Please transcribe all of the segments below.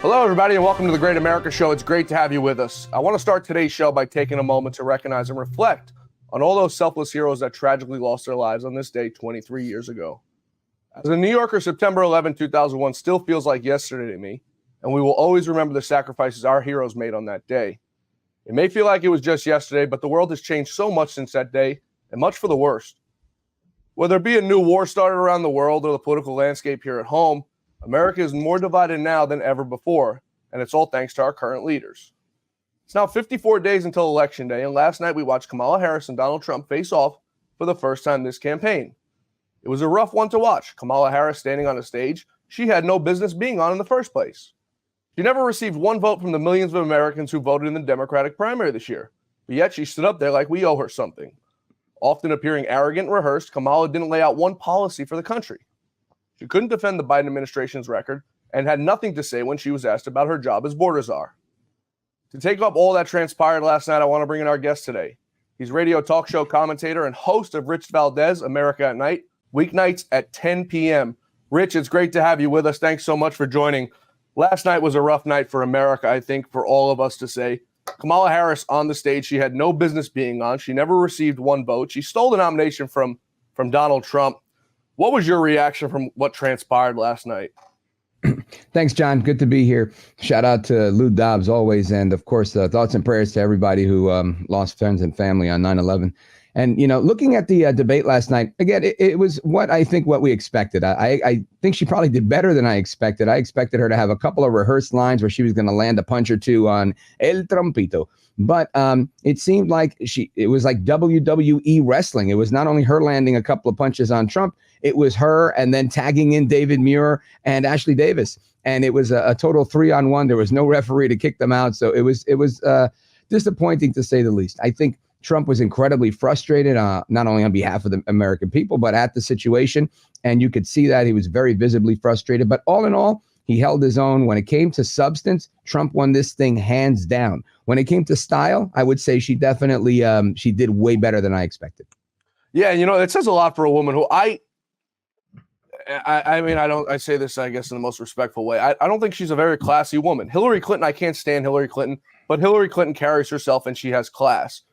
Hello, everybody, and welcome to the Great America Show. It's great to have you with us. I want to start today's show by taking a moment to recognize and reflect on all those selfless heroes that tragically lost their lives on this day 23 years ago. As a New Yorker, September 11, 2001 still feels like yesterday to me, and we will always remember the sacrifices our heroes made on that day. It may feel like it was just yesterday, but the world has changed so much since that day, and much for the worst. Whether it be a new war started around the world or the political landscape here at home, America is more divided now than ever before, and it's all thanks to our current leaders. It's now 54 days until Election Day, and last night we watched Kamala Harris and Donald Trump face off for the first time this campaign. It was a rough one to watch. Kamala Harris standing on a stage she had no business being on in the first place. She never received one vote from the millions of Americans who voted in the Democratic primary this year, but yet she stood up there like we owe her something. Often appearing arrogant and rehearsed, Kamala didn't lay out one policy for the country. She couldn't defend the Biden administration's record and had nothing to say when she was asked about her job as border czar. To take up all that transpired last night, I want to bring in our guest today. He's radio talk show commentator and host of Rich Valdes, America at Night, weeknights at 10 p.m. Rich, it's great to have you with us. Thanks so much for joining. Last night was a rough night for America, I think, for all of us to say. Kamala Harris on the stage, she had no business being on. She never received one vote. She stole the nomination from Donald Trump. What was your reaction from what transpired last night? Thanks, John. Good to be here. Shout out to Lou Dobbs always. And of course, thoughts and prayers to everybody who lost friends and family on 9/11. And, you know, looking at the debate last night, again, it was what we expected. I think she probably did better than I expected. I expected her to have a couple of rehearsed lines where she was going to land a punch or two on El Trompito. But it seemed like it was like WWE wrestling. It was not only her landing a couple of punches on Trump, it was her and then tagging in David Muir and Ashley Davis. And it was a total 3-on-1. There was no referee to kick them out. So it was disappointing to say the least. I think Trump was incredibly frustrated, not only on behalf of the American people, but at the situation. And you could see that he was very visibly frustrated. But all in all, he held his own. When it came to substance, Trump won this thing hands down. When it came to style, I would say she definitely she did way better than I expected. Yeah, you know, it says a lot for a woman who I say this, I guess, in the most respectful way. I don't think she's a very classy woman. Hillary Clinton, I can't stand Hillary Clinton, but Hillary Clinton carries herself and she has class.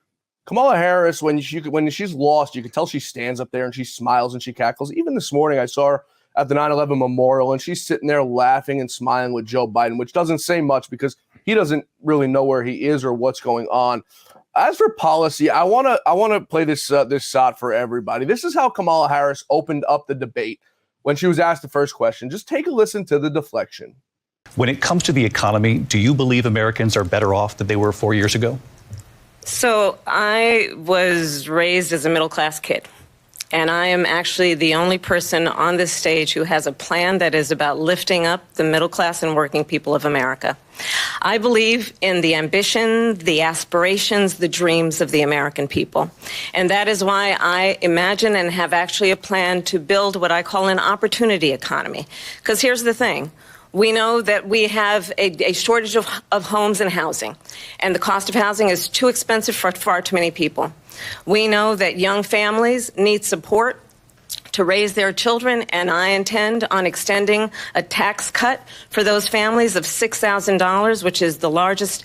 Kamala Harris, when she's lost, you can tell she stands up there and she smiles and she cackles. Even this morning, I saw her at the 9/11 memorial, and she's sitting there laughing and smiling with Joe Biden, which doesn't say much because he doesn't really know where he is or what's going on. As for policy, I want to play this shot for everybody. This is how Kamala Harris opened up the debate when she was asked the first question. Just take a listen to the deflection. When it comes to the economy, do you believe Americans are better off than they were 4 years ago? So I was raised as a middle-class kid, and I am actually the only person on this stage who has a plan that is about lifting up the middle class and working people of America. I believe in the ambition, the aspirations, the dreams of the American people. And that is why I imagine and have actually a plan to build what I call an opportunity economy. Because here's the thing. We know that we have a shortage of homes and housing, and the cost of housing is too expensive for far too many people. We know that young families need support to raise their children, and I intend on extending a tax cut for those families of $6,000, which is the largest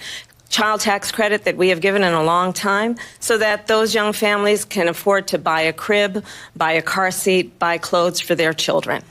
child tax credit that we have given in a long time, so that those young families can afford to buy a crib, buy a car seat, buy clothes for their children.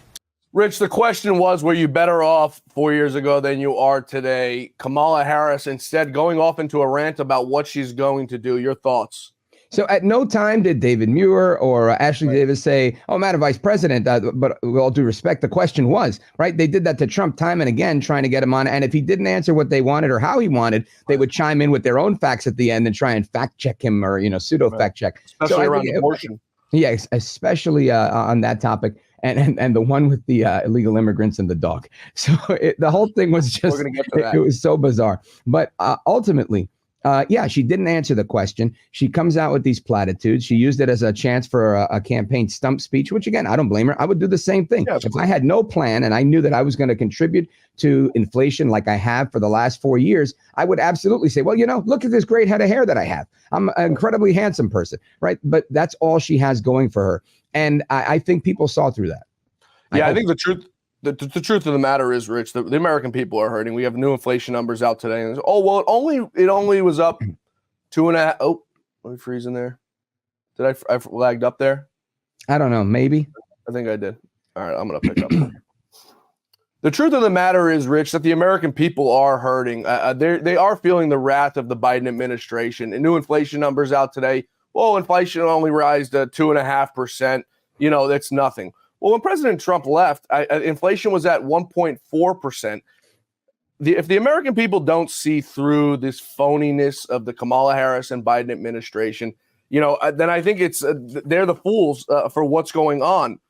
Rich, the question was, were you better off 4 years ago than you are today? Kamala Harris instead going off into a rant about what she's going to do. Your thoughts? So at no time did David Muir or Ashley Davis say, oh, Madam Vice President, but with all due respect, the question was, right? They did that to Trump time and again, trying to get him on. And if he didn't answer what they wanted or how he wanted, they would chime in with their own facts at the end and try and fact check him or, pseudo fact check. Especially around abortion. Yeah, especially on that topic. And the one with the illegal immigrants and the dog. So the whole thing was just, it was so bizarre. But ultimately, she didn't answer the question. She comes out with these platitudes. She used it as a chance for a campaign stump speech, which, again, I don't blame her. I would do the same thing. Yeah, if I had no plan and I knew that I was going to contribute to inflation like I have for the last 4 years, I would absolutely say, well, look at this great head of hair that I have. I'm an incredibly handsome person, right? But that's all she has going for her. And I think people saw through that. Yeah, I think the truth the truth of the matter is, Rich, the American people are hurting. We have new inflation numbers out today. And it only was up 2.5. Oh, let me freeze in there. Did I lagged up there? I don't know. Maybe. I think I did. All right, I'm going to pick up. The truth of the matter is, Rich, that the American people are hurting. They are feeling the wrath of the Biden administration. And new inflation numbers out today. Well, inflation only rise to 2.5%. That's nothing. Well, when President Trump left, inflation was at 1.4%. If the American people don't see through this phoniness of the Kamala Harris and Biden administration, then I think they're the fools for what's going on.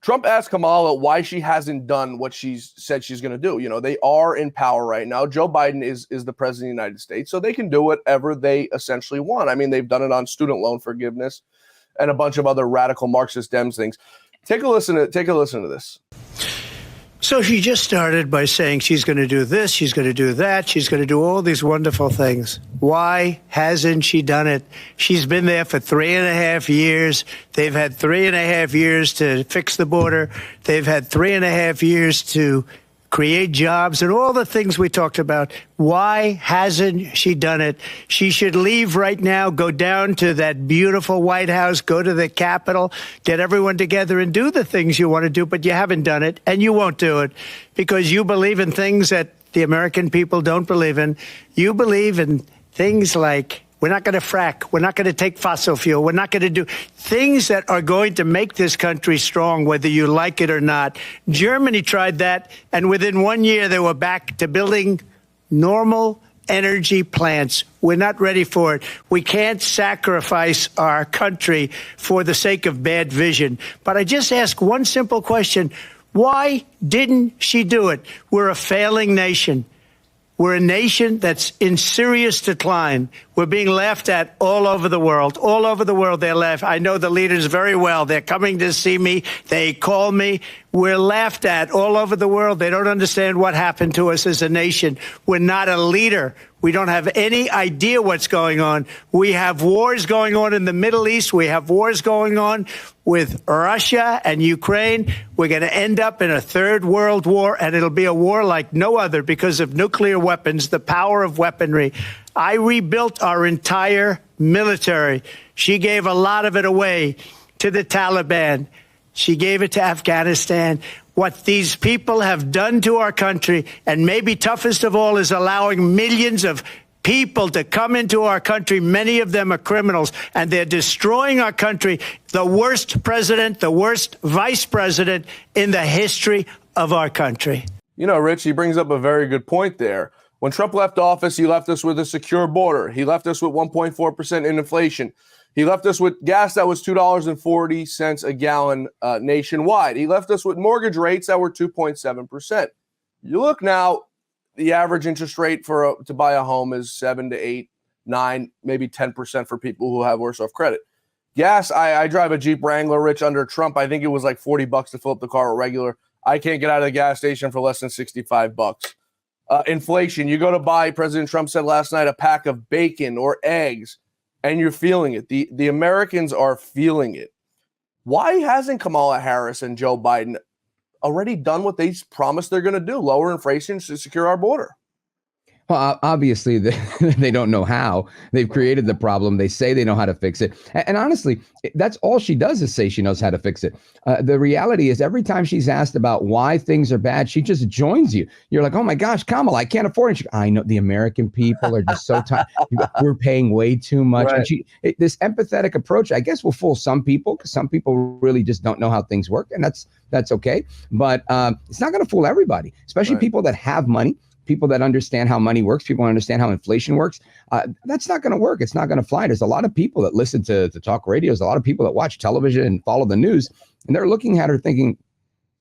Trump asked Kamala why she hasn't done what she's said she's going to do. They are in power right now. Joe Biden is the president of the United States, so they can do whatever they essentially want. I mean, they've done it on student loan forgiveness and a bunch of other radical Marxist Dems things. Take a listen to this. So she just started by saying she's going to do this, she's going to do that, she's going to do all these wonderful things. Why hasn't she done it? She's been there for 3.5 years. They've had 3.5 years to fix the border. They've had 3.5 years to create jobs and all the things we talked about. Why hasn't she done it? She should leave right now, go down to that beautiful White House, go to the Capitol, get everyone together and do the things you want to do, but you haven't done it and you won't do it because you believe in things that the American people don't believe in. You believe in things like we're not going to frack. We're not going to take fossil fuel. We're not going to do things that are going to make this country strong, whether you like it or not. Germany tried that, and within 1 year, they were back to building normal energy plants. We're not ready for it. We can't sacrifice our country for the sake of bad vision. But I just ask one simple question. Why didn't she do it? We're a failing nation. We're a nation that's in serious decline. We're being laughed at all over the world. All over the world, they're laughed. I know the leaders very well. They're coming to see me. They call me. We're laughed at all over the world. They don't understand what happened to us as a nation. We're not a leader. We don't have any idea what's going on. We have wars going on in the Middle East. We have wars going on with Russia and Ukraine. We're going to end up in a third world war, and it'll be a war like no other because of nuclear weapons, the power of weaponry. I rebuilt our entire military. She gave a lot of it away to the Taliban. She gave it to Afghanistan. What these people have done to our country, and maybe toughest of all, is allowing millions of people to come into our country. Many of them are criminals, and they're destroying our country. The worst president, the worst vice president in the history of our country. Rich, he brings up a very good point there. When Trump left office, he left us with a secure border. He left us with 1.4% in inflation. He left us with gas that was $2.40 a gallon nationwide. He left us with mortgage rates that were 2.7%. You look now, the average interest rate to buy a home is 7 to 8, 9, maybe 10% for people who have worse off credit. Gas, I drive a Jeep Wrangler, Rich, under Trump. I think it was like $40 to fill up the car regular. I can't get out of the gas station for less than $65. Inflation, you go to buy, President Trump said last night, a pack of bacon or eggs, and you're feeling it. The Americans are feeling it. Why hasn't Kamala Harris and Joe Biden already done what they promised they're going to do, lower inflation to secure our border? Well, obviously, they don't know how. They've created the problem. They say they know how to fix it. And honestly, that's all she does is say she knows how to fix it. The reality is every time she's asked about why things are bad, she just joins you. You're like, oh, my gosh, Kamala, I can't afford it. I know the American people are just so tired. We're paying way too much. Right. And this empathetic approach, I guess, will fool some people because some people really just don't know how things work. And that's OK. But it's not going to fool everybody, especially people that have money. People that understand how money works, people understand how inflation works. That's not going to work. It's not going to fly. There's a lot of people that listen to talk radios, a lot of people that watch television and follow the news, and they're looking at her thinking,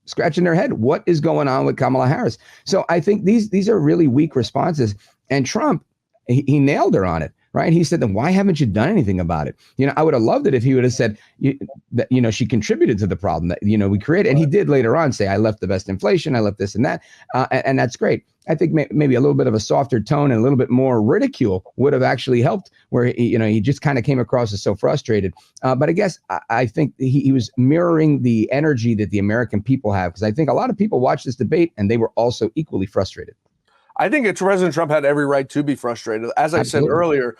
scratching their head, what is going on with Kamala Harris? So I think these are really weak responses. And Trump, he nailed her on it. right? He said, then why haven't you done anything about it? I would have loved it if he would have said that, she contributed to the problem that, we created. And he did later on say, I left the best inflation, I left this and that. And that's great. I think maybe a little bit of a softer tone and a little bit more ridicule would have actually helped, where he just kind of came across as so frustrated. But I guess I think he was mirroring the energy that the American people have, because I think a lot of people watched this debate and they were also equally frustrated. I think President Trump had every right to be frustrated. As I said earlier,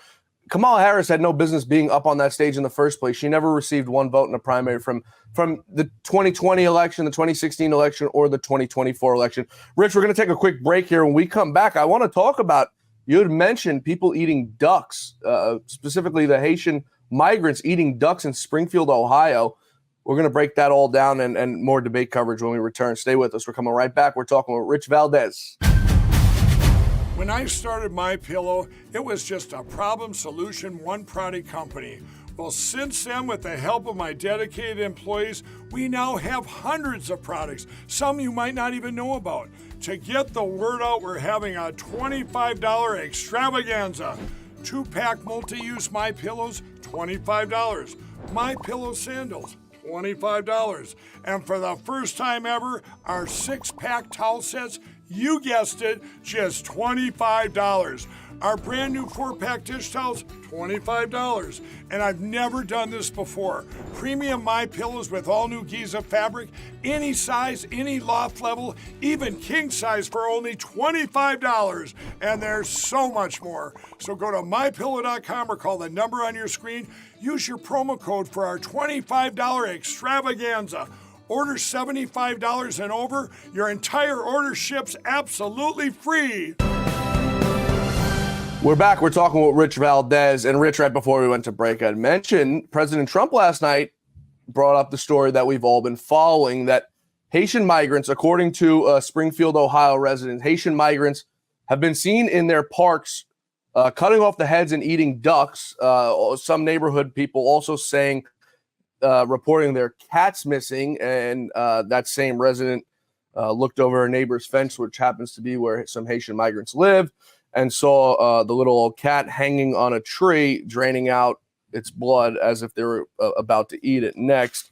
Kamala Harris had no business being up on that stage in the first place. She never received one vote in a primary from the 2020 election, the 2016 election, or the 2024 election. Rich, we're going to take a quick break here. When we come back, I want to talk about, you had mentioned people eating ducks, specifically the Haitian migrants eating ducks in Springfield, Ohio. We're going to break that all down and more debate coverage when we return. Stay with us. We're coming right back. We're talking with Rich Valdes. When I started MyPillow, it was just a problem solution, one product company. Well, since then, with the help of my dedicated employees, we now have hundreds of products, some you might not even know about. To get the word out, we're having a $25 extravaganza. 2-pack multi-use MyPillows, $25. MyPillow sandals, $25. And for the first time ever, our 6-pack towel sets, you guessed it, just $25. Our brand new 4-pack dish towels, $25. And I've never done this before. Premium MyPillows with all new Giza fabric, any size, any loft level, even king size for only $25. And there's so much more. So go to MyPillow.com or call the number on your screen. Use your promo code for our $25 extravaganza. Order $75 and over. Your entire order ships absolutely free. We're back. We're talking with Rich Valdes. And Rich, right before we went to break, I mentioned President Trump last night brought up the story that we've all been following, that Haitian migrants, according to a Springfield, Ohio resident, Haitian migrants have been seen in their parks cutting off the heads and eating ducks. Some neighborhood people also saying, reporting their cats missing, and that same resident looked over her neighbor's fence, which happens to be where some Haitian migrants live, and saw the little old cat hanging on a tree, draining out its blood as if they were about to eat it next.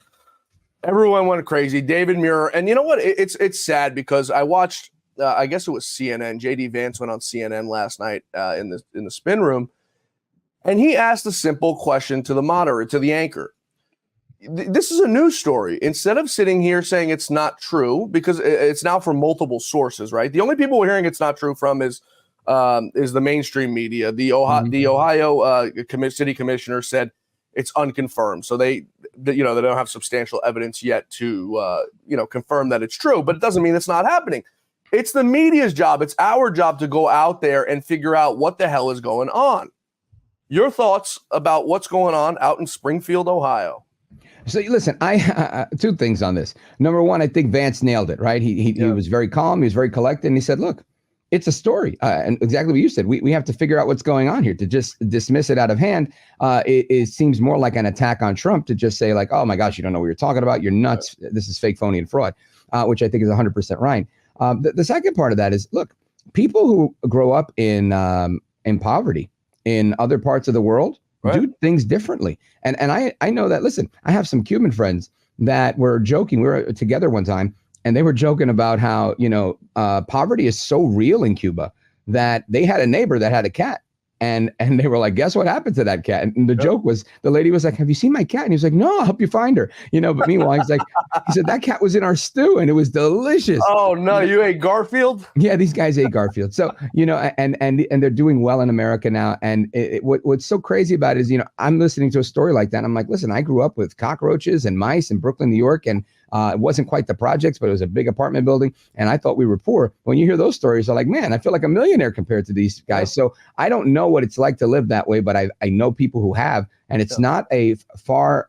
Everyone went crazy. David Muir, and you know what? It's sad because I watched, I guess it was CNN. J.D. Vance went on CNN last night in the spin room, and he asked a simple question to the moderator, to the anchor. This is a news story. Instead of sitting here saying it's not true, because it's now from multiple sources, right? The only people we're hearing it's not true from is the mainstream media. The Ohio city commissioner said it's unconfirmed, so they don't have substantial evidence yet to confirm that it's true. But it doesn't mean it's not happening. It's the media's job. It's our job to go out there and figure out what the hell is going on. Your thoughts about what's going on out in Springfield, Ohio? So listen, I two things on this. Number one, I think Vance nailed it, right? He was very calm. He was very collected. And he said, look, it's a story. And exactly what you said. We have to figure out what's going on here. To just dismiss it out of hand, it seems more like an attack on Trump to just say like, oh my gosh, you don't know what you're talking about. You're nuts. This is fake, phony, and fraud, which I think is 100% right. The second part of that is, look, people who grow up in poverty in other parts of the world, right, do things differently. And I know that, listen, I have some Cuban friends that were joking. We were together one time and they were joking about how, poverty is so real in Cuba that they had a neighbor that had a cat. And they were like, guess what happened to that cat? And the joke was, the lady was like, have you seen my cat? And he was like, no, I'll help you find her. But meanwhile, he said, that cat was in our stew and it was delicious. Oh, no, you ate Garfield? Yeah, these guys ate Garfield. So, and they're doing well in America now. And what's so crazy about it is, I'm listening to a story like that. And I'm like, listen, I grew up with cockroaches and mice in Brooklyn, New York. And it wasn't quite the projects, but it was a big apartment building. And I thought we were poor. When you hear those stories, you're like, man, I feel like a millionaire compared to these guys. So I don't know what it's like to live that way, but I know people who have, and it's not a far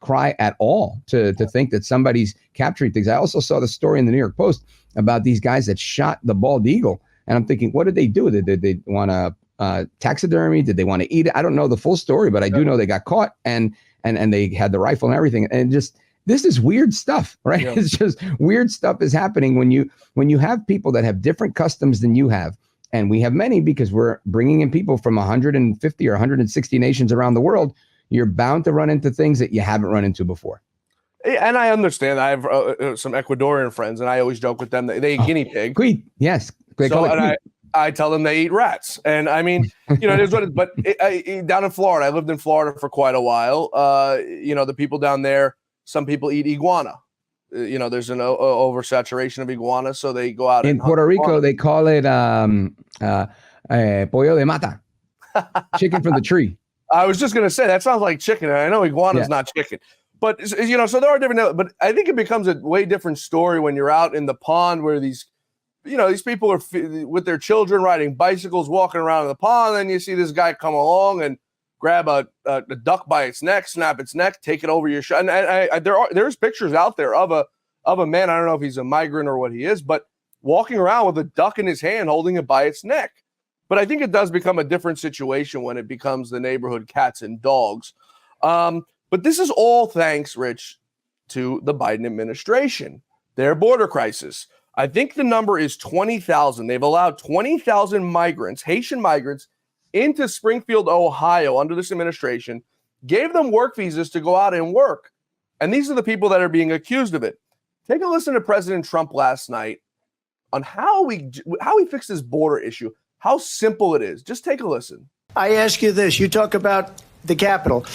cry at all to think that somebody's capturing things. I also saw the story in the New York Post about these guys that shot the bald eagle. And I'm thinking, what did they do? Did they want to taxidermy? Did they want to eat it? I don't know the full story, but I do know they got caught and they had the rifle and everything. And just, this is weird stuff, right? Yeah. It's just weird stuff is happening when you have people that have different customs than you have. and we have many because we're bringing in people from 150 or 160 nations around the world, you're bound to run into things that you haven't run into before. And I understand. I have some Ecuadorian friends, and I always joke with them that they eat guinea pig. Queed, yes. They call it and I tell them they eat rats. And I mean, it is what it is. But down in Florida, I lived in Florida for quite a while. The people down there, some people eat iguana. There's an oversaturation of iguana, so they go out. In Puerto Rico, they call it pollo de mata, chicken from the tree. I was just going to say, that sounds like chicken. And I know iguana's not chicken. But, so there are different, but I think it becomes a way different story when you're out in the pond where these people are with their children riding bicycles, walking around in the pond. And you see this guy come along and grab a duck by its neck, snap its neck, take it over your shoulder. And there's pictures out there of a man. I don't know if he's a migrant or what he is, but walking around with a duck in his hand, holding it by its neck. But I think it does become a different situation when it becomes the neighborhood cats and dogs. But this is all thanks, Rich, to the Biden administration, their border crisis. I think the number is 20,000. They've allowed 20,000 migrants, Haitian migrants, into Springfield, Ohio under this administration, gave them work visas to go out and work. And these are the people that are being accused of it. Take a listen to President Trump last night on how he fixed this border issue, how simple it is. Just take a listen. I ask you this. You talk about the Capitol.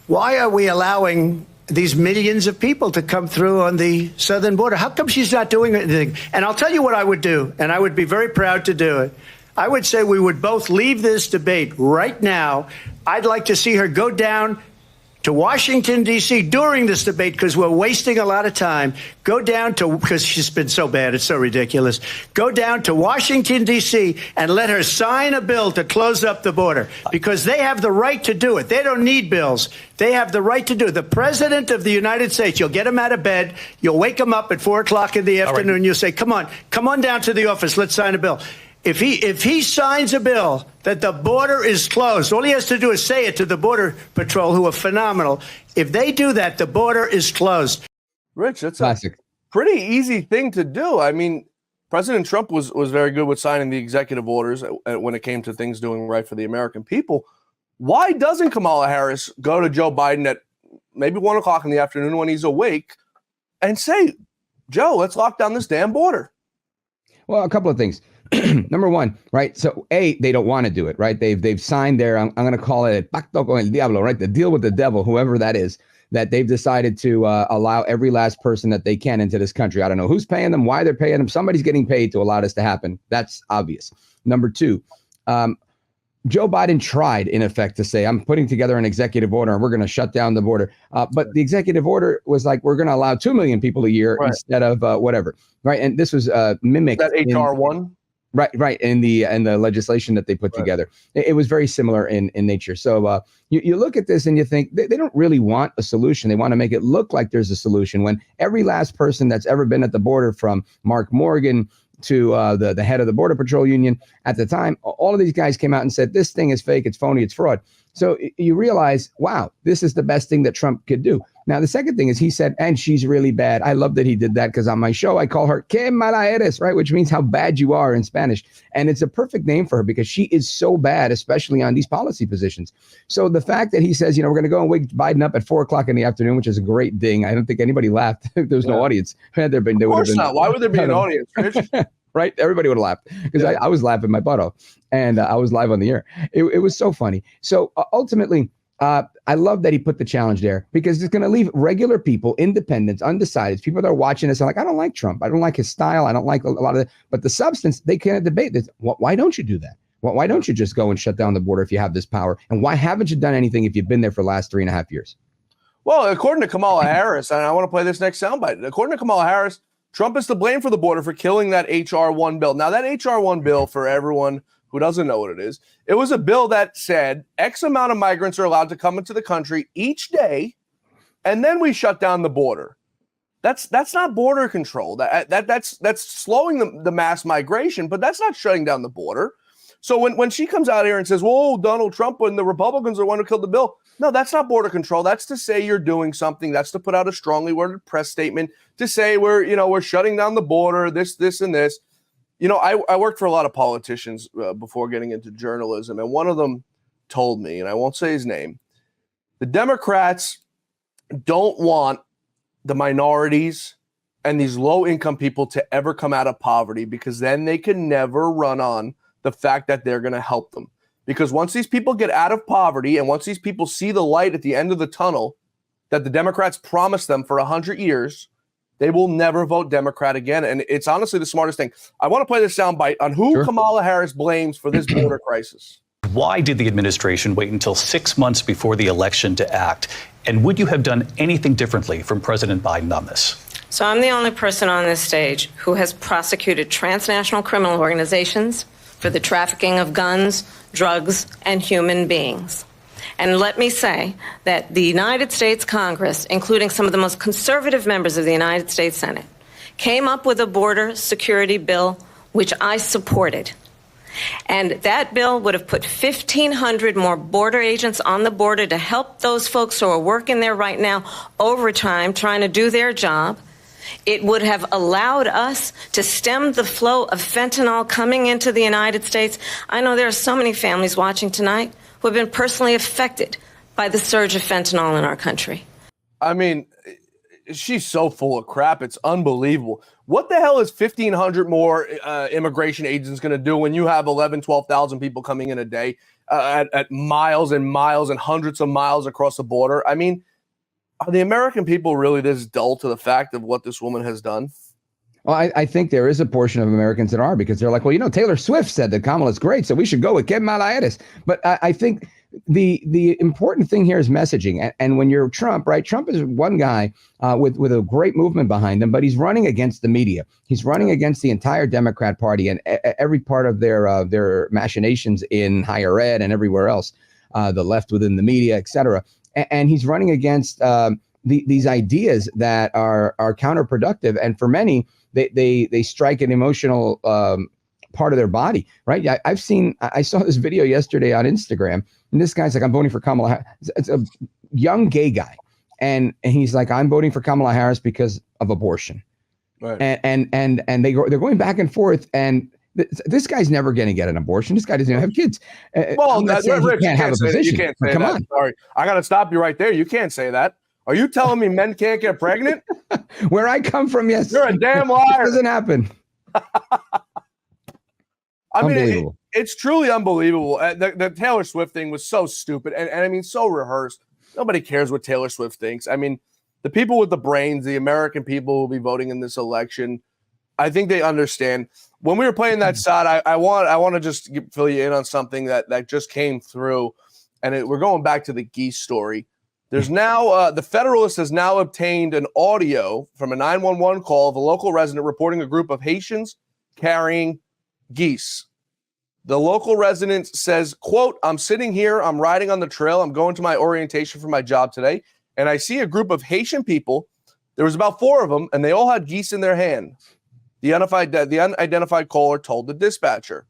Why are we allowing these millions of people to come through on the southern border? How come she's not doing anything? And I'll tell you what I would do, and I would be very proud to do it. I would say we would both leave this debate right now. I'd like to see her go down to Washington, D.C. during this debate because we're wasting a lot of time. Go down to, because she's been so bad, it's so ridiculous. Go down to Washington, D.C. and let her sign a bill to close up the border because they have the right to do it. They don't need bills. They have the right to do it. The president of the United States, you'll get him out of bed. You'll wake him up at 4 o'clock in the afternoon. Right. You'll say, come on down to the office. Let's sign a bill. If he signs a bill that the border is closed, all he has to do is say it to the Border Patrol, who are phenomenal. If they do that, the border is closed. Rich, that's classic. A pretty easy thing to do. I mean, President Trump was very good with signing the executive orders when it came to things doing right for the American people. Why doesn't Kamala Harris go to Joe Biden at maybe 1 o'clock in the afternoon when he's awake and say, Joe, let's lock down this damn border? Well, a couple of things. Number one, right? So they don't want to do it, right? They've signed their, I'm going to call it pacto con el diablo, right? The deal with the devil, whoever that is, that they've decided to allow every last person that they can into this country. I don't know who's paying them, why they're paying them. Somebody's getting paid to allow this to happen. That's obvious. Number two, Joe Biden tried, in effect, to say, I'm putting together an executive order and we're going to shut down the border. But the executive order was like, we're going to allow 2 million people a year instead of whatever. Right. And this was mimicked. That HR 1? Right. In the legislation that they put together, it was very similar in nature. So you look at this and you think they don't really want a solution. They want to make it look like there's a solution when every last person that's ever been at the border, from Mark Morgan to the head of the Border Patrol Union at the time, all of these guys came out and said, this thing is fake, it's phony, it's fraud. So you realize, wow, this is the best thing that Trump could do. Now, the second thing is he said, and she's really bad. I love that he did that because on my show, I call her Que mala eres, right? Which means how bad you are in Spanish. And it's a perfect name for her because she is so bad, especially on these policy positions. So the fact that he says, we're going to go and wake Biden up at 4 o'clock in the afternoon, which is a great ding. I don't think anybody laughed. There was no audience. Had there been, of course not. Why would there be an audience, Rich? Right? Everybody would have laughed because I was laughing my butt off and I was live on the air. It was so funny. So ultimately, I love that he put the challenge there because it's going to leave regular people, independents, undecided, people that are watching this are like, I don't like Trump. I don't like his style. I don't like a lot of it. But the substance, they can't debate this. Why don't you do that? Why don't you just go and shut down the border if you have this power? And why haven't you done anything if you've been there for the last 3.5 years? Well, according to Kamala Harris, and I want to play this next soundbite, according to Kamala Harris, Trump is to blame for the border for killing that HR 1 bill. Now, that HR 1 bill, for everyone who doesn't know what it is, it was a bill that said X amount of migrants are allowed to come into the country each day, and then we shut down the border. That's not border control. That's slowing the mass migration, but that's not shutting down the border. So when she comes out here and says, whoa, Donald Trump and the Republicans are the one who killed the bill. No, that's not border control. That's to say you're doing something. That's to put out a strongly worded press statement to say we're shutting down the border, this, and this. You know, I worked for a lot of politicians before getting into journalism, and one of them told me, and I won't say his name, the Democrats don't want the minorities and these low-income people to ever come out of poverty, because then they can never run on the fact that they're going to help them. Because once these people get out of poverty and once these people see the light at the end of the tunnel that the Democrats promised them for 100 years, they will never vote Democrat again. And it's honestly the smartest thing. I want to play this soundbite on who Kamala Harris blames for this border crisis. Why did the administration wait until 6 months before the election to act? And would you have done anything differently from President Biden on this? So I'm the only person on this stage who has prosecuted transnational criminal organizations for the trafficking of guns, drugs, and human beings. And let me say that the United States Congress, including some of the most conservative members of the United States Senate, came up with a border security bill, which I supported. And that bill would have put 1,500 more border agents on the border to help those folks who are working there right now overtime trying to do their job. It would have allowed us to stem the flow of fentanyl coming into the United States. I know there are so many families watching tonight who have been personally affected by the surge of fentanyl in our country. I mean, she's so full of crap. It's unbelievable. What the hell is 1,500 more immigration agents going to do when you have 11, 12,000 people coming in a day at miles and miles and hundreds of miles across the border? I mean, are the American people really this dull to the fact of what this woman has done? Well, I think there is a portion of Americans that are, because they're like, well, you know, Taylor Swift said that Kamala's great, so we should go with Kevin Malaitis. But I think the important thing here is messaging. And when you're Trump, right? Trump is one guy with a great movement behind him, but he's running against the media. He's running against the entire Democrat Party and every part of their machinations in higher ed and everywhere else, the left within the media, et cetera. And he's running against these ideas that are counterproductive. And for many, they strike an emotional part of their body, right? I saw this video yesterday on Instagram, and this guy's like, I'm voting for Kamala Harris. It's a young gay guy. And he's like, I'm voting for Kamala Harris because of abortion. Right. And they're going back and forth, and this guy's never going to get an abortion. This guy doesn't even have kids. Well, Rich, you can't have a position. You can't say come that. on. Sorry, I got to stop you right there. You can't say that. Are you telling me men can't get pregnant? Where I come from, yes. You're a damn liar. It doesn't happen. I mean, it's truly unbelievable. The Taylor Swift thing was so stupid and I mean, so rehearsed. Nobody cares what Taylor Swift thinks. I mean, the people with the brains, the American people who will be voting in this election, I think they understand. When we were playing that side, I want to just fill you in on something that just came through, and we're going back to the geese story. There's now the Federalist has now obtained an audio from a 911 call of a local resident reporting a group of Haitians carrying geese. The local resident says, quote, I'm sitting here, I'm riding on the trail, I'm going to my orientation for my job today, and I see a group of Haitian people. There was about 4 of them, and they all had geese in their hand. The unidentified caller told the dispatcher.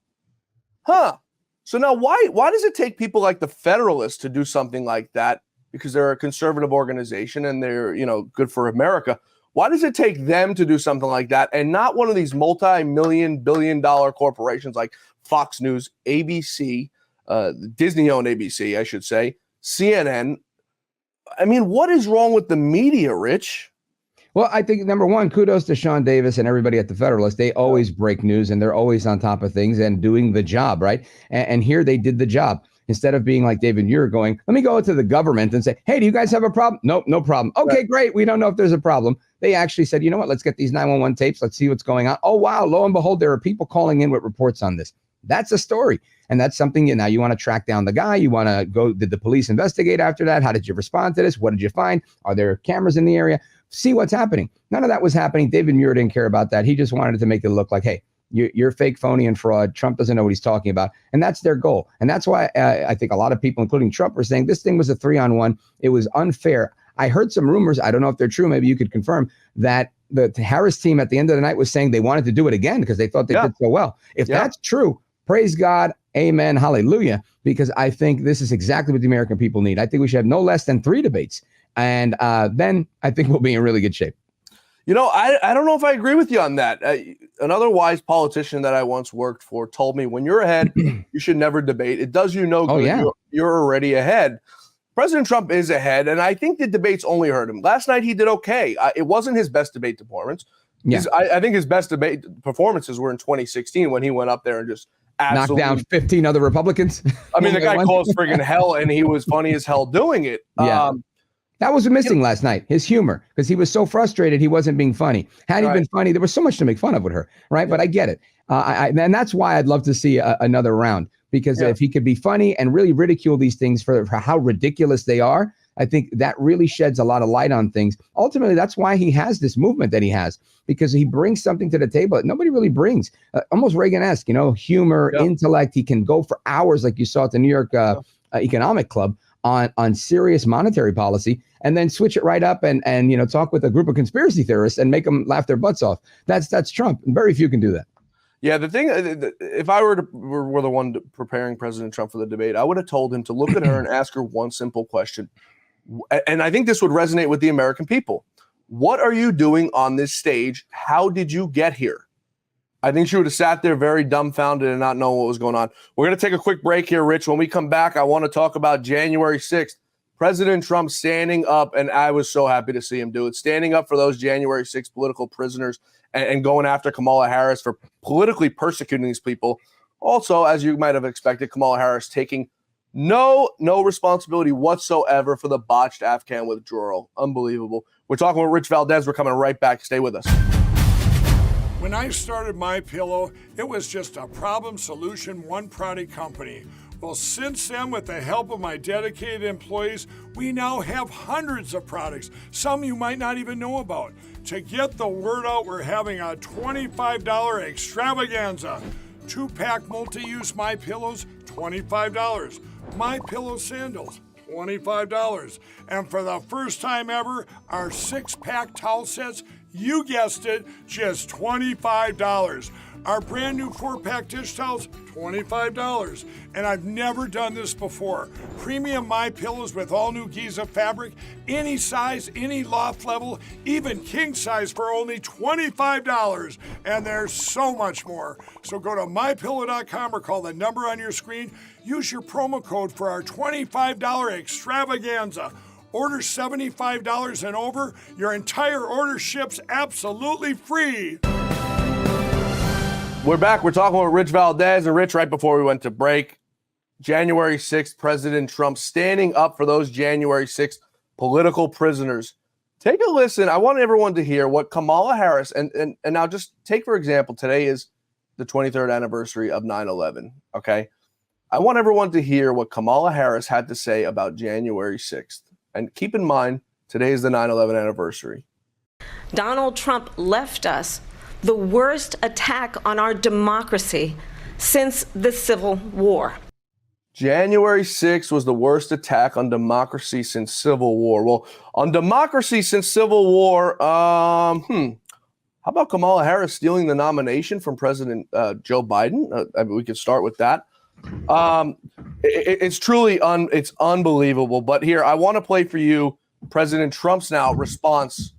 So now why does it take people like the Federalists to do something like that? Because they're a conservative organization and they're, good for America. Why does it take them to do something like that and not one of these multi-million, billion-dollar corporations like Fox News, ABC, Disney-owned ABC, I should say, CNN? I mean, what is wrong with the media, Rich? Well, I think, number one, kudos to Sean Davis and everybody at the Federalist. They always break news and they're always on top of things and doing the job, right? And here they did the job. Instead of being like David Muir going, let me go to the government and say, hey, do you guys have a problem? Nope, no problem. Okay, great. We don't know if there's a problem. They actually said, you know what? Let's get these 911 tapes. Let's see what's going on. Oh, wow. Lo and behold, there are people calling in with reports on this. That's a story. And that's something now you want to track down the guy. You want to go, did the police investigate after that? How did you respond to this? What did you find? Are there cameras in the area? See what's happening. None of that was happening. David Muir didn't care about that. He just wanted to make it look like, hey, you're fake, phony, and fraud. Trump doesn't know what he's talking about. And that's their goal. And that's why I think a lot of people, including Trump, were saying this thing was a 3-on-1. It was unfair. I heard some rumors, I don't know if they're true, maybe you could confirm, that the Harris team at the end of the night was saying they wanted to do it again because they thought they did so well. If that's true, praise God, amen, hallelujah, because I think this is exactly what the American people need. I think we should have no less than 3 debates. And then I think we'll be in really good shape. I don't know if I agree with you on that. Another wise politician that I once worked for told me when you're ahead, you should never debate. It does you no good. Yeah. You're already ahead. President Trump is ahead, and I think the debates only hurt him. Last night he did okay. It wasn't his best debate performance. Yeah. I think his best debate performances were in 2016 when he went up there and just absolutely knocked down 15 other Republicans. I mean, the guy caused friggin' hell, and he was funny as hell doing it. Yeah. That was missing last night, his humor, because he was so frustrated he wasn't being funny. Had he been funny, there was so much to make fun of with her, right? Yeah. But I get it. And that's why I'd love to see another round, because if he could be funny and really ridicule these things for how ridiculous they are, I think that really sheds a lot of light on things. Ultimately, that's why he has this movement that he has, because he brings something to the table that nobody really brings. Almost Reagan-esque, humor, intellect. He can go for hours, like you saw at the New York Economic Club, on serious monetary policy, and then switch it right up and talk with a group of conspiracy theorists and make them laugh their butts off. That's Trump. Very few can do that. Yeah, the thing, if I were the one preparing President Trump for the debate, I would have told him to look at her and ask her one simple question. And I think this would resonate with the American people. What are you doing on this stage? How did you get here? I think she would have sat there very dumbfounded and not know what was going on. We're going to take a quick break here, Rich. When we come back, I want to talk about January 6th. President Trump standing up, and I was so happy to see him do it, standing up for those January 6th political prisoners and going after Kamala Harris for politically persecuting these people. Also, as you might have expected, Kamala Harris taking no responsibility whatsoever for the botched Afghan withdrawal. Unbelievable. We're talking with Rich Valdes. We're coming right back. Stay with us. When I started MyPillow, it was just a problem solution one product company. Well, since then, with the help of my dedicated employees, we now have hundreds of products, some you might not even know about. To get the word out, we're having a $25 extravaganza. 2-pack multi-use MyPillows, $25. MyPillow sandals, $25. And for the first time ever, our 6-pack towel sets, you guessed it, just $25. Our brand new 4-pack dish towels, $25. And I've never done this before. Premium MyPillows with all new Giza fabric, any size, any loft level, even king size for only $25. And there's so much more. So go to MyPillow.com or call the number on your screen. Use your promo code for our $25 extravaganza. Order $75 and over. Your entire order ships absolutely free. We're back. We're talking with Rich Valdes. And Rich, right before we went to break, January 6th, President Trump standing up for those January 6th political prisoners. Take a listen. I want everyone to hear what Kamala Harris, and now just take, for example, today is the 23rd anniversary of 9/11, okay? I want everyone to hear what Kamala Harris had to say about January 6th. And keep in mind, today is the 9/11 anniversary. Donald Trump left us the worst attack on our democracy since the Civil War. January 6th was the worst attack on democracy since Civil War. Well, on democracy since Civil War, how about Kamala Harris stealing the nomination from President Joe Biden? We could start with that. It's truly it's unbelievable. But here, I want to play for you President Trump's now response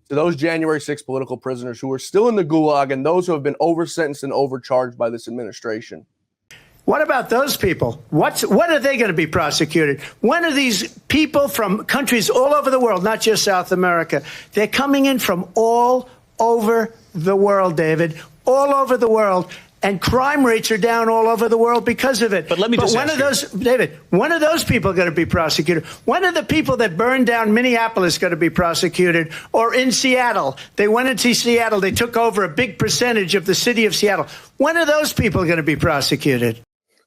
to those January 6th political prisoners who are still in the gulag and those who have been oversentenced and overcharged by this administration. What about those people? When are they going to be prosecuted? When are these people from countries all over the world, not just South America? They're coming in from all over the world, David, all over the world. And crime rates are down all over the world because of it. But let me just ask you, David, when are those people going to be prosecuted? When are the people that burned down Minneapolis going to be prosecuted? Or in Seattle, they went into Seattle, they took over a big percentage of the city of Seattle. When are those people going to be prosecuted?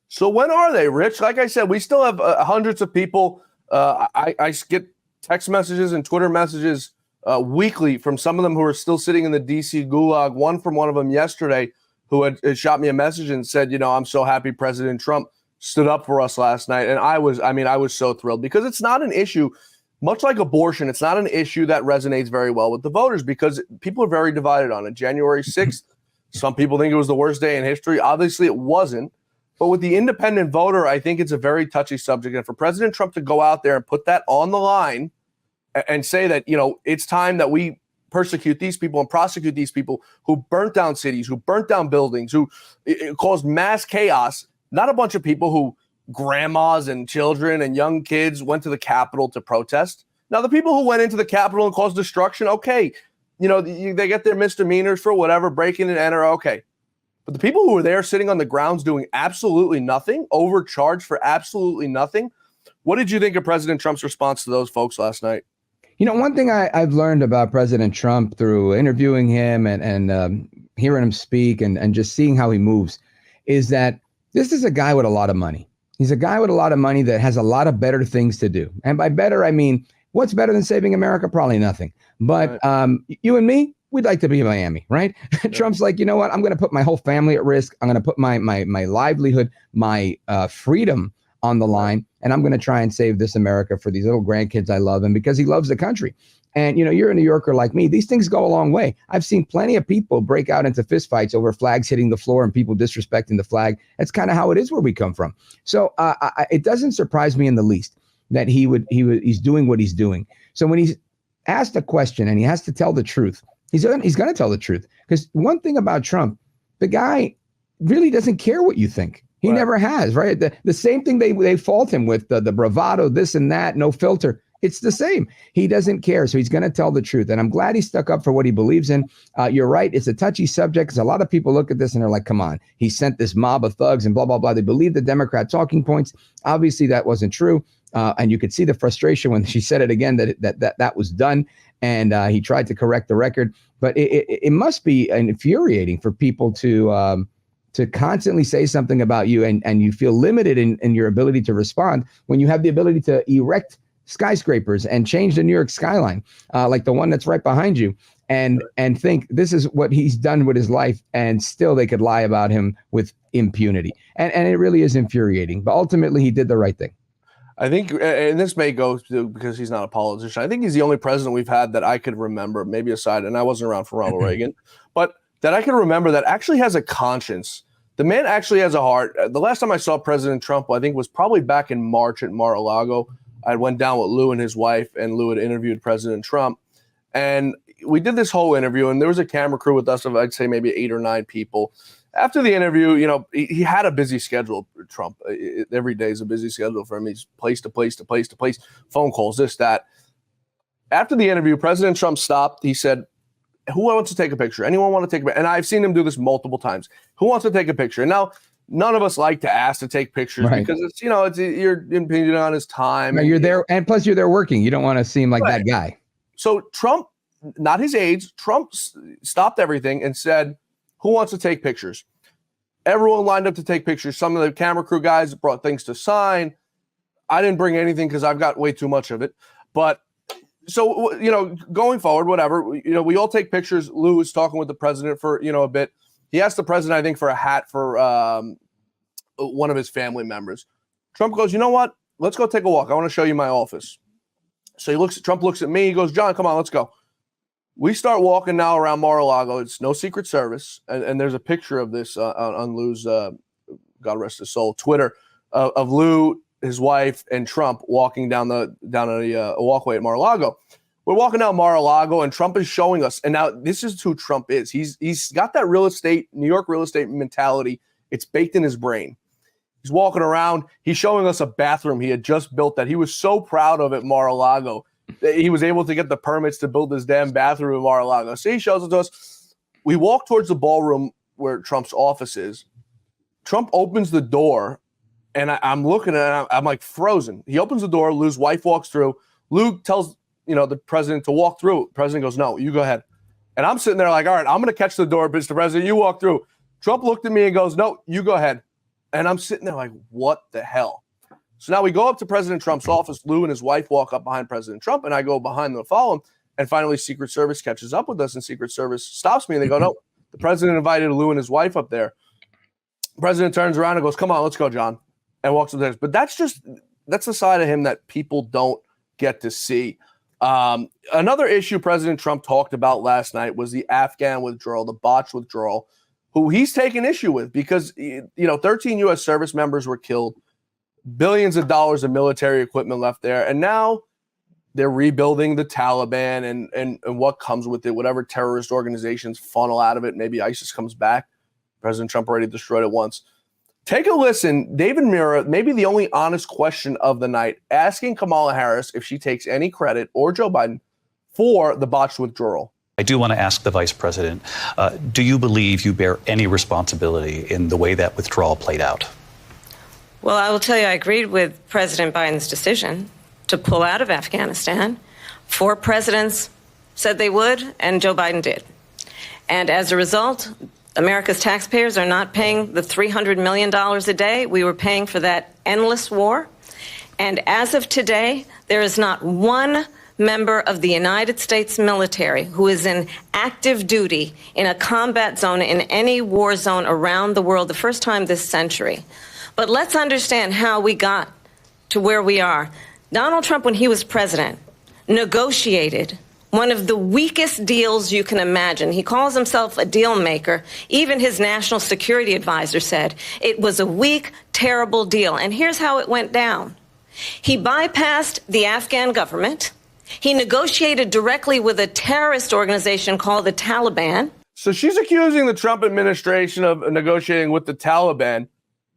So when are they, Rich? Like I said, we still have hundreds of people. I get text messages and Twitter messages weekly from some of them who are still sitting in the D.C. gulag. One from one of them yesterday who had shot me a message and said, I'm so happy President Trump stood up for us last night. And I was so thrilled because it's not an issue, much like abortion, it's not an issue that resonates very well with the voters because people are very divided on it. January 6th, some people think it was the worst day in history. Obviously, it wasn't. But with the independent voter, I think it's a very touchy subject. And for President Trump to go out there and put that on the line and say that, it's time that we persecute these people and prosecute these people who burnt down cities, who burnt down buildings, who caused mass chaos. Not a bunch of people who grandmas and children and young kids went to the Capitol to protest. Now, the people who went into the Capitol and caused destruction, okay, they get their misdemeanors for whatever, breaking and enter, okay. But the people who were there sitting on the grounds doing absolutely nothing, overcharged for absolutely nothing. What did you think of President Trump's response to those folks last night? One thing I've learned about President Trump through interviewing him and hearing him speak and just seeing how he moves is that this is a guy with a lot of money. He's a guy with a lot of money that has a lot of better things to do. And by better, I mean, what's better than saving America? Probably nothing. But you and me, we'd like to be in Miami, right? Yeah. Trump's like, you know what? I'm going to put my whole family at risk. I'm going to put my livelihood, my freedom on the line. And I'm going to try and save this America for these little grandkids I love. And because he loves the country. And, you're a New Yorker like me. These things go a long way. I've seen plenty of people break out into fistfights over flags hitting the floor and people disrespecting the flag. That's kind of how it is where we come from. So it doesn't surprise me in the least that he's doing what he's doing. So when he's asked a question and he has to tell the truth, he's going to tell the truth. Because one thing about Trump, the guy really doesn't care what you think. He never has, right? The same thing they fault him with, the bravado, this and that, no filter. It's the same. He doesn't care. So he's going to tell the truth. And I'm glad he stuck up for what he believes in. You're right. It's a touchy subject because a lot of people look at this and they're like, come on, he sent this mob of thugs and blah, blah, blah. They believe the Democrat talking points. Obviously, that wasn't true. And you could see the frustration when she said it again, that was done. And he tried to correct the record. But it must be infuriating for people to constantly say something about you and you feel limited in your ability to respond when you have the ability to erect skyscrapers and change the New York skyline, like the one that's right behind you, and think this is what he's done with his life, and still they could lie about him with impunity. And it really is infuriating. But ultimately, he did the right thing. I think, and this may go to because he's not a politician, I think he's the only president we've had that I could remember, maybe aside, and I wasn't around for Ronald Reagan, but that I can remember that actually has a conscience. The man actually has a heart. The last time I saw President Trump, I think was probably back in March at Mar-a-Lago. I went down with Lou and his wife, and Lou had interviewed President Trump. And we did this whole interview, and there was a camera crew with us of, I'd say, maybe 8 or 9 people. After the interview, he had a busy schedule, Trump. Every day is a busy schedule for him. He's place to place to place to place, phone calls, this, that. After the interview, President Trump stopped. He said, who wants to take a picture? Anyone want to take a picture? And I've seen him do this multiple times. Who wants to take a picture? And now, none of us like to ask to take pictures because it's you're impinging on his time. No, you're there, and plus you're there working. You don't want to seem like that guy. So Trump, not his aides, Trump stopped everything and said, "Who wants to take pictures?" Everyone lined up to take pictures. Some of the camera crew guys brought things to sign. I didn't bring anything because I've got way too much of it. But so going forward, whatever, we all take pictures. Lou was talking with the president for a bit. He asked the president, I think, for a hat for one of his family members. Trump goes, you know what? Let's go take a walk. I want to show you my office. So Trump looks at me. He goes, John, come on, let's go. We start walking now around Mar-a-Lago. It's no Secret Service. And there's a picture of this on Lou's, God rest his soul, Twitter, of Lou, his wife, and Trump walking down a walkway at Mar-a-Lago. We're walking down Mar-a-Lago, and Trump is showing us. And now this is who Trump is. He's got that New York real estate mentality. It's baked in his brain. He's walking around. He's showing us a bathroom he had just built that he was so proud of at Mar-a-Lago that he was able to get the permits to build this damn bathroom at Mar-a-Lago. So he shows it to us. We walk towards the ballroom where Trump's office is. Trump opens the door, and I'm looking at it. I'm like frozen. He opens the door. Lou's wife walks through. Lou tells the president to walk through. The president goes, no, you go ahead. And I'm sitting there like, all right, I'm going to catch the door, Mr. President. You walk through. Trump looked at me and goes, no, you go ahead. And I'm sitting there like, what the hell? So now we go up to President Trump's office. Lou and his wife walk up behind President Trump, and I go behind them to follow him. And finally, Secret Service catches up with us, and Secret Service stops me. And they go, no, the president invited Lou and his wife up there. The president turns around and goes, come on, let's go, John, and walks upstairs. But that's the side of him that people don't get to see. Another issue President Trump talked about last night was the Afghan withdrawal, the botched withdrawal, who he's taken issue with because 13 U.S. service members were killed, billions of dollars of military equipment left there, and now they're rebuilding the Taliban and what comes with it, whatever terrorist organizations funnel out of it. Maybe ISIS comes back. President Trump already destroyed it once. Take a listen. David Mura, maybe the only honest question of the night, asking Kamala Harris if she takes any credit, or Joe Biden, for the botched withdrawal. I do want to ask the vice president, do you believe you bear any responsibility in the way that withdrawal played out? Well, I will tell you, I agreed with President Biden's decision to pull out of Afghanistan. 4 presidents said they would, and Joe Biden did. And as a result, America's taxpayers are not paying the $300 million a day we were paying for that endless war. And as of today, there is not one member of the United States military who is in active duty in a combat zone in any war zone around the world, the first time this century. But let's understand how we got to where we are. Donald Trump, when he was president, negotiated one of the weakest deals you can imagine. He calls himself a deal maker. Even his national security advisor said it was a weak, terrible deal. And here's how it went down. He bypassed the Afghan government. He negotiated directly with a terrorist organization called the Taliban. So she's accusing the Trump administration of negotiating with the Taliban,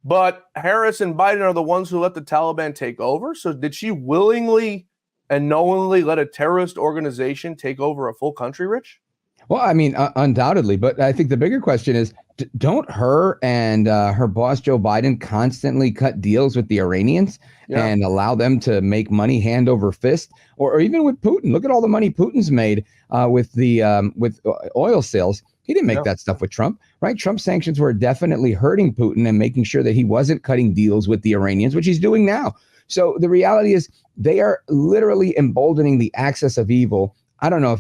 but Harris and Biden are the ones who let the Taliban take over. So did she willingly and knowingly let a terrorist organization take over a full country, Rich? Well, I mean, undoubtedly. But I think the bigger question is, don't her and her boss, Joe Biden, constantly cut deals with the Iranians and allow them to make money hand over fist? Or even with Putin, look at all the money Putin's made with oil sales. He didn't make that stuff with Trump, right? Trump sanctions were definitely hurting Putin and making sure that he wasn't cutting deals with the Iranians, which he's doing now. So the reality is they are literally emboldening the axis of evil. I don't know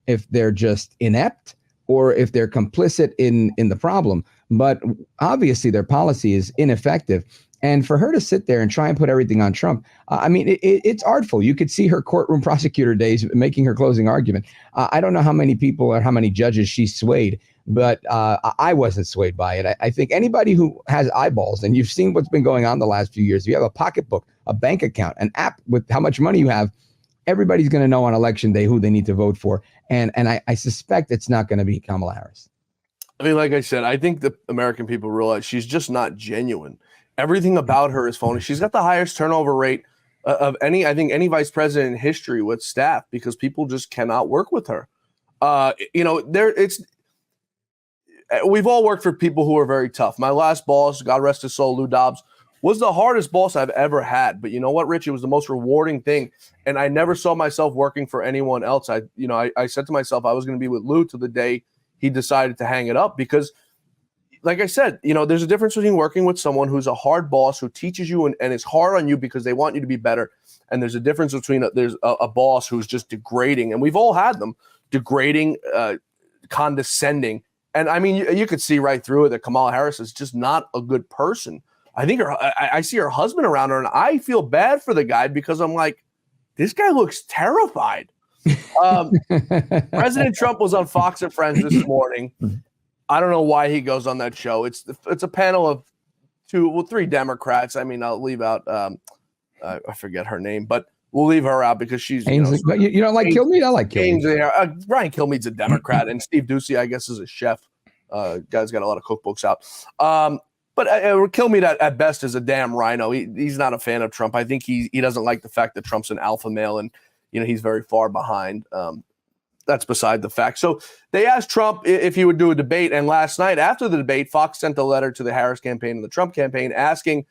if they're just inept or if they're complicit in the problem, but obviously their policy is ineffective. And for her to sit there and try and put everything on Trump, I mean, it's artful. You could see her courtroom prosecutor days making her closing argument. I don't know how many people or how many judges she swayed, but I wasn't swayed by it. I think anybody who has eyeballs, and you've seen what's been going on the last few years, if you have a pocketbook, a bank account, an app with how much money you have, everybody's going to know on election day who they need to vote for. And I suspect it's not going to be Kamala Harris. I mean, like I said, I think the American people realize she's just not genuine. Everything about her is phony. She's got the highest turnover rate of any vice president in history with staff because people just cannot work with her. We've all worked for people who are very tough. My last boss, God rest his soul, Lou Dobbs, was the hardest boss I've ever had. But you know what, Rich? It was the most rewarding thing. And I never saw myself working for anyone else. I said to myself I was going to be with Lou to the day he decided to hang it up because, like I said, there's a difference between working with someone who's a hard boss who teaches you and is hard on you because they want you to be better. And there's a difference between a boss who's just degrading. And we've all had them, degrading, condescending. And I mean, you could see right through it that Kamala Harris is just not a good person. I think I see her husband around her and I feel bad for the guy because I'm like, this guy looks terrified. President Trump was on Fox and Friends this morning. I don't know why he goes on that show. It's a panel of 3 Democrats. I mean, I'll leave out I forget her name, but we'll leave her out because she's but you don't like Kilmeade? I like Kilmeade. Brian Kilmeade's a Democrat, and Steve Ducey, I guess, is a chef. Guy's got a lot of cookbooks out. But Kilmeade at best is a damn rhino. He's not a fan of Trump. I think he doesn't like the fact that Trump's an alpha male, and he's very far behind. That's beside the fact. So they asked Trump if he would do a debate. And last night after the debate, Fox sent a letter to the Harris campaign and the Trump campaign asking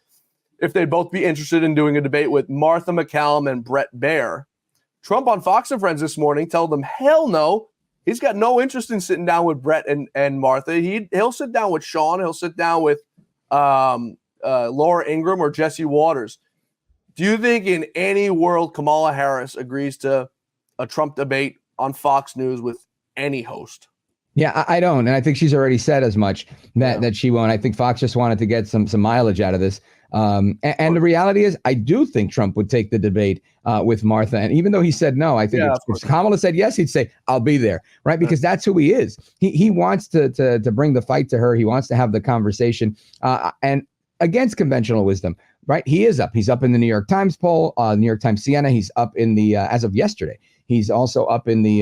if they'd both be interested in doing a debate with Martha McCallum and Brett Baier. Trump on Fox and Friends this morning told them, hell no. He's got no interest in sitting down with Brett and Martha. He'll sit down with Sean. He'll sit down with Laura Ingraham or Jesse Waters. Do you think in any world Kamala Harris agrees to a Trump debate on Fox News with any host? Yeah, I don't. And I think she's already said as much that she won't. I think Fox just wanted to get some mileage out of this. And the reality is, I do think Trump would take the debate with Martha. And even though he said no, I think if Kamala said yes, he'd say, I'll be there. Right. Because that's who he is. He wants to bring the fight to her. He wants to have the conversation. And against conventional wisdom, right? He is up. He's up in the New York Times poll, New York Times Siena. He's up in the, as of yesterday, he's also up in the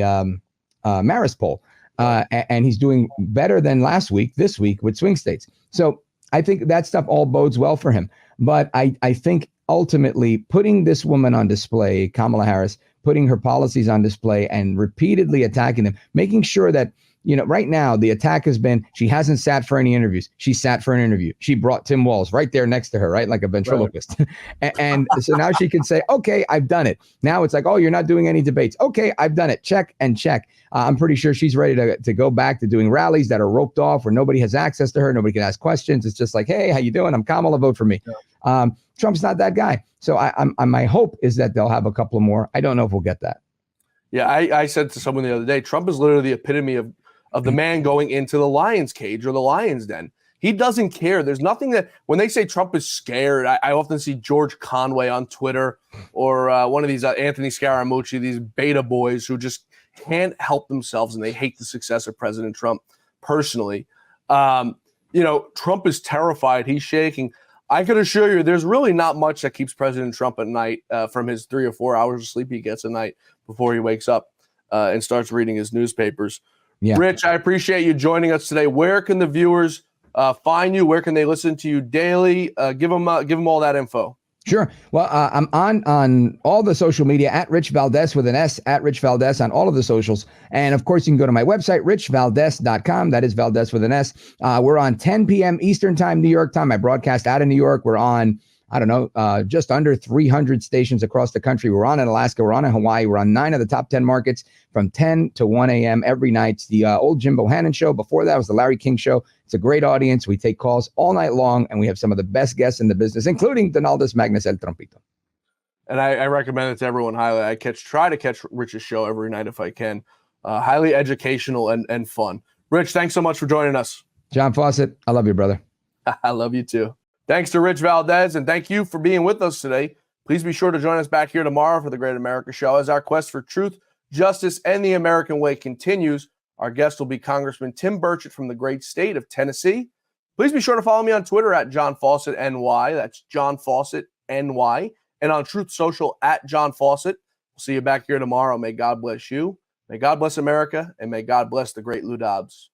Marist poll. And he's doing better than this week with swing states. So I think that stuff all bodes well for him. But I think ultimately putting this woman on display, Kamala Harris, putting her policies on display and repeatedly attacking them, making sure that, right now the attack has been, she hasn't sat for any interviews. She sat for an interview. She brought Tim Walz right there next to her, right? Like a ventriloquist. Right. and so now she can say, okay, I've done it. Now it's like, oh, you're not doing any debates. Okay, I've done it. Check and check. I'm pretty sure she's ready to go back to doing rallies that are roped off where nobody has access to her. Nobody can ask questions. It's just like, hey, how you doing? I'm Kamala, vote for me. Yeah. Trump's not that guy. So my hope is that they'll have a couple more. I don't know if we'll get that. Yeah, I said to someone the other day, Trump is literally the epitome of the man going into the lion's cage or the lion's den. He doesn't care. There's nothing that, when they say Trump is scared, I often see George Conway on Twitter or one of these Anthony Scaramucci, these beta boys who just can't help themselves and they hate the success of President Trump personally. Trump is terrified. He's shaking. I can assure you there's really not much that keeps President Trump at night from his 3 or 4 hours of sleep he gets a night before he wakes up and starts reading his newspapers. Yeah. Rich, I appreciate you joining us today. Where can the viewers find you? Where can they listen to you daily? Give them all that info. Sure. Well, I'm on all the social media at Rich Valdes with an S, at Rich Valdes on all of the socials. And of course, you can go to my website, richvaldes.com. That is Valdes with an S. We're on 10 p.m. Eastern time, New York time. I broadcast out of New York. We're on, just under 300 stations across the country. We're on in Alaska. We're on in Hawaii. We're on 9 of the top 10 markets from 10 to 1 a.m. every night. It's the old Jim Bohannon show. Before that was the Larry King show. It's a great audience. We take calls all night long, and we have some of the best guests in the business, including Donaldus Magnus El Trompito. And I recommend it to everyone highly. I try to catch Rich's show every night if I can. Highly educational and fun. Rich, thanks so much for joining us. John Fawcett, I love you, brother. I love you too. Thanks to Rich Valdes, and thank you for being with us today. Please be sure to join us back here tomorrow for the Great America Show as our quest for truth, justice, and the American way continues. Our guest will be Congressman Tim Burchett from the great state of Tennessee. Please be sure to follow me on Twitter at John Fawcett NY. That's John Fawcett NY. And on Truth Social at John Fawcett. We'll see you back here tomorrow. May God bless you. May God bless America. And may God bless the great Lou Dobbs.